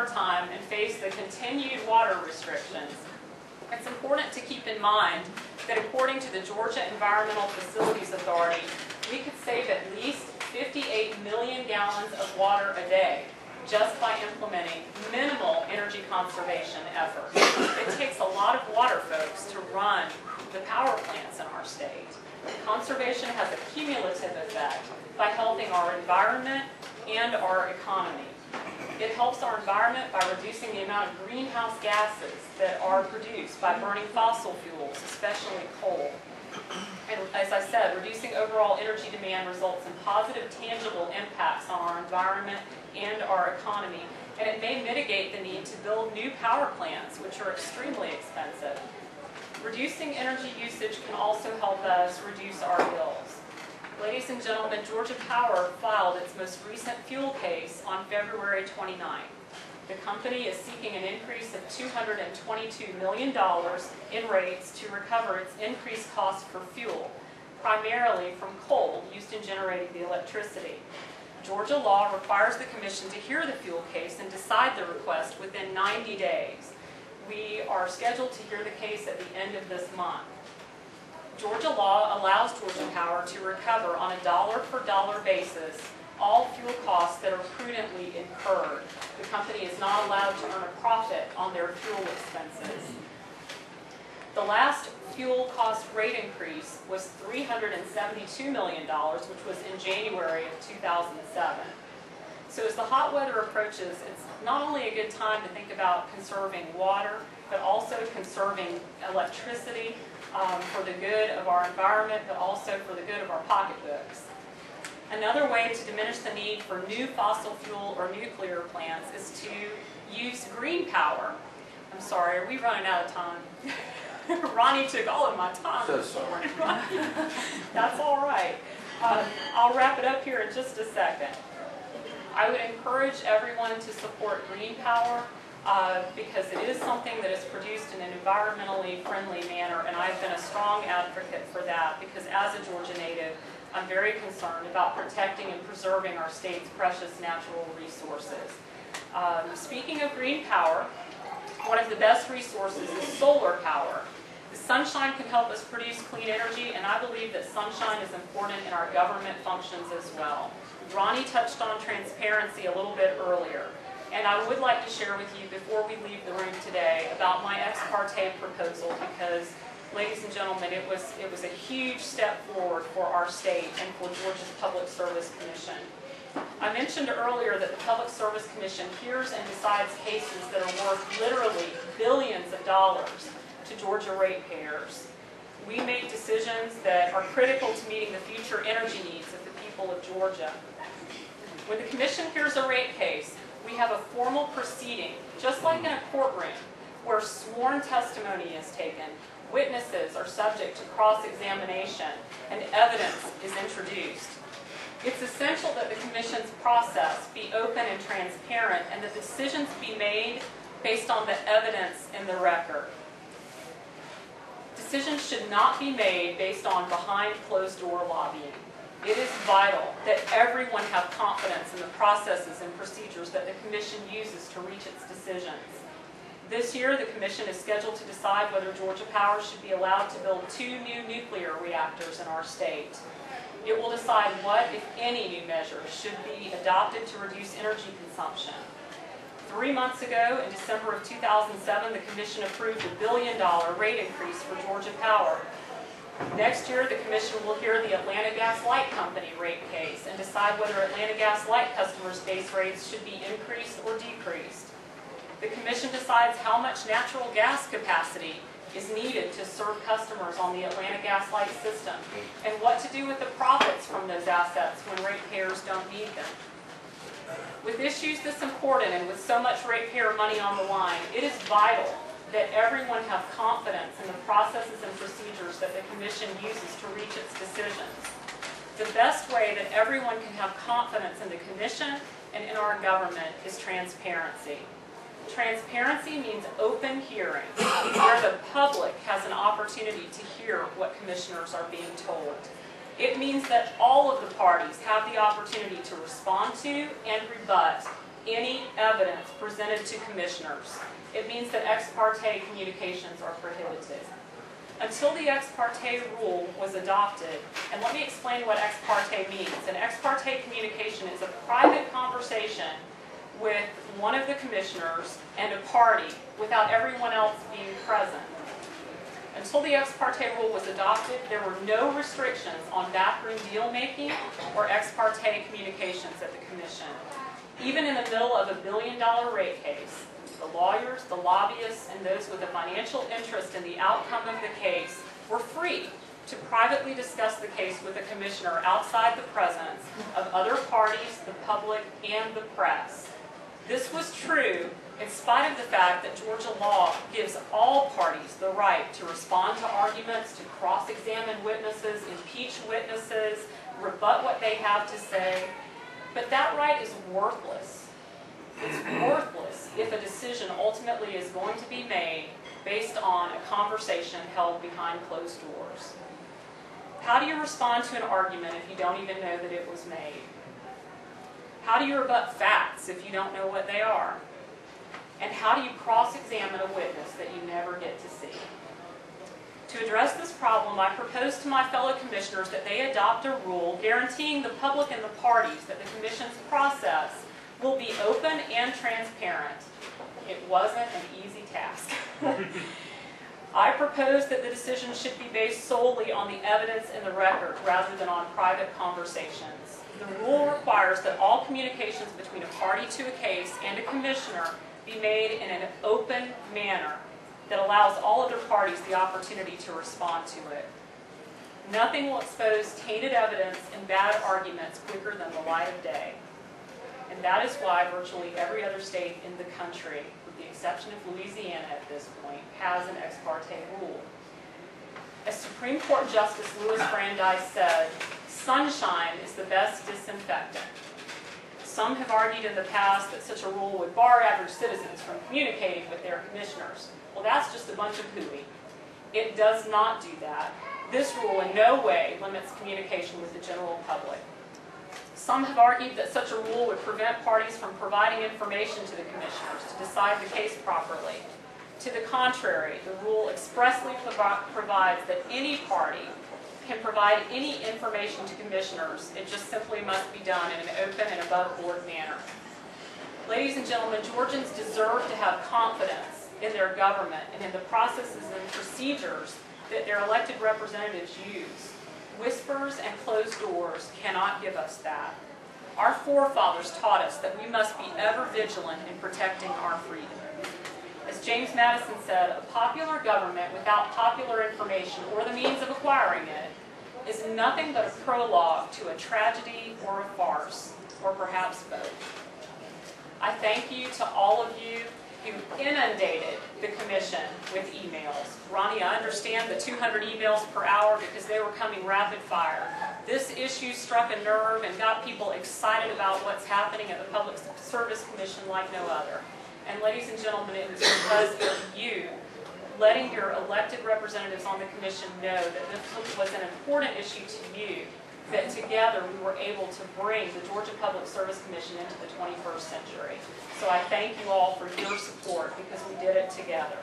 hard time and face the continued water restrictions, it's important to keep in mind that according to the Georgia Environmental Facilities Authority, we could save at least 58 million gallons of water a day just by implementing minimal energy conservation efforts. It takes a lot of water, folks, to run the power plants in our state. Conservation has a cumulative effect by helping our environment and our economy. It helps our environment by reducing the amount of greenhouse gases that are produced by burning fossil fuels, especially coal. And as I said, reducing overall energy demand results in positive, tangible impacts on our environment and our economy. And it may mitigate the need to build new power plants, which are extremely expensive. Reducing energy usage can also help us reduce our bills. Ladies and gentlemen, Georgia Power filed its most recent fuel case on February 29th. The company is seeking an increase of $222 million in rates to recover its increased cost for fuel, primarily from coal used in generating the electricity. Georgia law requires the Commission to hear the fuel case and decide the request within 90 days. We are scheduled to hear the case at the end of this month. Georgia law allows Georgia Power to recover on a dollar-per-dollar basis all fuel costs that are prudently incurred. The company is not allowed to earn a profit on their fuel expenses. The last fuel cost rate increase was $372 million, which was in January of 2007. So as the hot weather approaches, it's not only a good time to think about conserving water, but also conserving electricity for the good of our environment, but also for the good of our pocketbooks. Another way to diminish the need for new fossil fuel or nuclear plants is to use green power. I'm sorry, are we running out of time? Ronnie took all of my time this morning. That's all right. I'll wrap it up here in just a second. I would encourage everyone to support green power because it is something that is produced in an environmentally friendly manner, and I've been a strong advocate for that because as a Georgia native, I'm very concerned about protecting and preserving our state's precious natural resources. Speaking of green power, one of the best resources is solar power. The sunshine can help us produce clean energy, and I believe that sunshine is important in our government functions as well. Ronnie touched on transparency a little bit earlier, and I would like to share with you before we leave the room today about my ex parte proposal because, ladies and gentlemen, it was a huge step forward for our state and for Georgia's Public Service Commission. I mentioned earlier that the Public Service Commission hears and decides cases that are worth literally billions of dollars to Georgia ratepayers. We make decisions that are critical to meeting the future energy needs of the people of Georgia. When the Commission hears a rate case, we have a formal proceeding, just like in a courtroom, where sworn testimony is taken, witnesses are subject to cross-examination, and evidence is introduced. It's essential that the Commission's process be open and transparent and that decisions be made based on the evidence in the record. Decisions should not be made based on behind closed-door lobbying. It is vital that everyone have confidence in the processes and procedures that the Commission uses to reach its decisions. This year, the Commission is scheduled to decide whether Georgia Power should be allowed to build 2 new nuclear reactors in our state. It will decide what, if any, new measures should be adopted to reduce energy consumption. 3 months ago, in December of 2007, the Commission approved a $1 billion rate increase for Georgia Power. Next year, the Commission will hear the Atlanta Gas Light Company rate case and decide whether Atlanta Gas Light customers' base rates should be increased or decreased. The Commission decides how much natural gas capacity is needed to serve customers on the Atlanta Gas Light system and what to do with the profits from those assets when ratepayers don't need them. With issues this important and with so much ratepayer money on the line, it is vital that everyone have confidence in the processes and procedures that the Commission uses to reach its decisions. The best way that everyone can have confidence in the Commission and in our government is transparency. Transparency means open hearings, where the public has an opportunity to hear what commissioners are being told. It means that all of the parties have the opportunity to respond to and rebut any evidence presented to commissioners. It means that ex parte communications are prohibited. Until the ex parte rule was adopted, and let me explain what ex parte means. An ex parte communication is a private conversation with one of the commissioners and a party without everyone else being present. Until the ex parte rule was adopted, there were no restrictions on backroom deal making or ex parte communications at the commission. Even in the middle of a $1 billion rate case, the lawyers, the lobbyists, and those with a financial interest in the outcome of the case were free to privately discuss the case with a commissioner outside the presence of other parties, the public, and the press. This was true in spite of the fact that Georgia law gives all parties the right to respond to arguments, to cross-examine witnesses, impeach witnesses, rebut what they have to say. But that right is worthless. It's worthless if a decision ultimately is going to be made based on a conversation held behind closed doors. How do you respond to an argument if you don't even know that it was made? How do you rebut facts if you don't know what they are? And how do you cross-examine a witness that you never get to see? To address this problem, I propose to my fellow commissioners that they adopt a rule guaranteeing the public and the parties that the commission's process will be open and transparent. It wasn't an easy task. I propose that the decision should be based solely on the evidence in the record rather than on private conversations. The rule requires that all communications between a party to a case and a commissioner be made in an open manner that allows all other parties the opportunity to respond to it. Nothing will expose tainted evidence and bad arguments quicker than the light of day. And that is why virtually every other state in the country, with the exception of Louisiana at this point, has an ex parte rule. As Supreme Court Justice Louis Brandeis said, sunshine is the best disinfectant. Some have argued in the past that such a rule would bar average citizens from communicating with their commissioners. Well, that's just a bunch of hooey. It does not do that. This rule in no way limits communication with the general public. Some have argued that such a rule would prevent parties from providing information to the commissioners to decide the case properly. To the contrary, the rule expressly provides that any party can provide any information to commissioners. It just simply must be done in an open and above-board manner. Ladies and gentlemen, Georgians deserve to have confidence in their government and in the processes and procedures that their elected representatives use. Whispers and closed doors cannot give us that. Our forefathers taught us that we must be ever vigilant in protecting our freedom. As James Madison said, a popular government without popular information or the means of acquiring it is nothing but a prologue to a tragedy or a farce, or perhaps both. I thank you to all of you who inundated the commission with emails. Ronnie, I understand the 200 emails per hour because they were coming rapid fire. This issue struck a nerve and got people excited about what's happening at the Public Service Commission like no other. And ladies and gentlemen, it was because of you letting your elected representatives on the commission know that this was an important issue to you, that together we were able to bring the Georgia Public Service Commission into the 21st century. So I thank you all for your support because we did it together.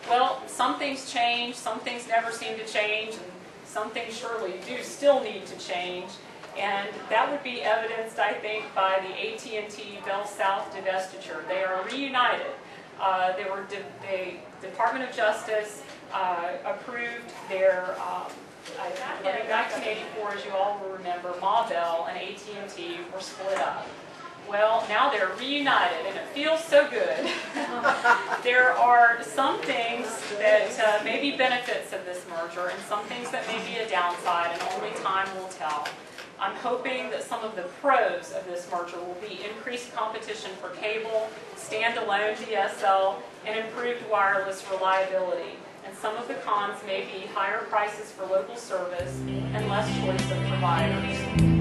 Well, some things change, some things never seem to change, and some things surely do still need to change. And that would be evidenced, I think, by the AT&T Bell South divestiture. They are reunited. The Department of Justice approved their, I think in 1984, as you all will remember, Ma Bell and AT&T were split up. Well, now they're reunited, and it feels so good. There are some things that may be benefits of this merger, and some things that may be a downside, and only time will tell. I'm hoping that some of the pros of this merger will be increased competition for cable, standalone DSL, and improved wireless reliability. And some of the cons may be higher prices for local service and less choice of providers.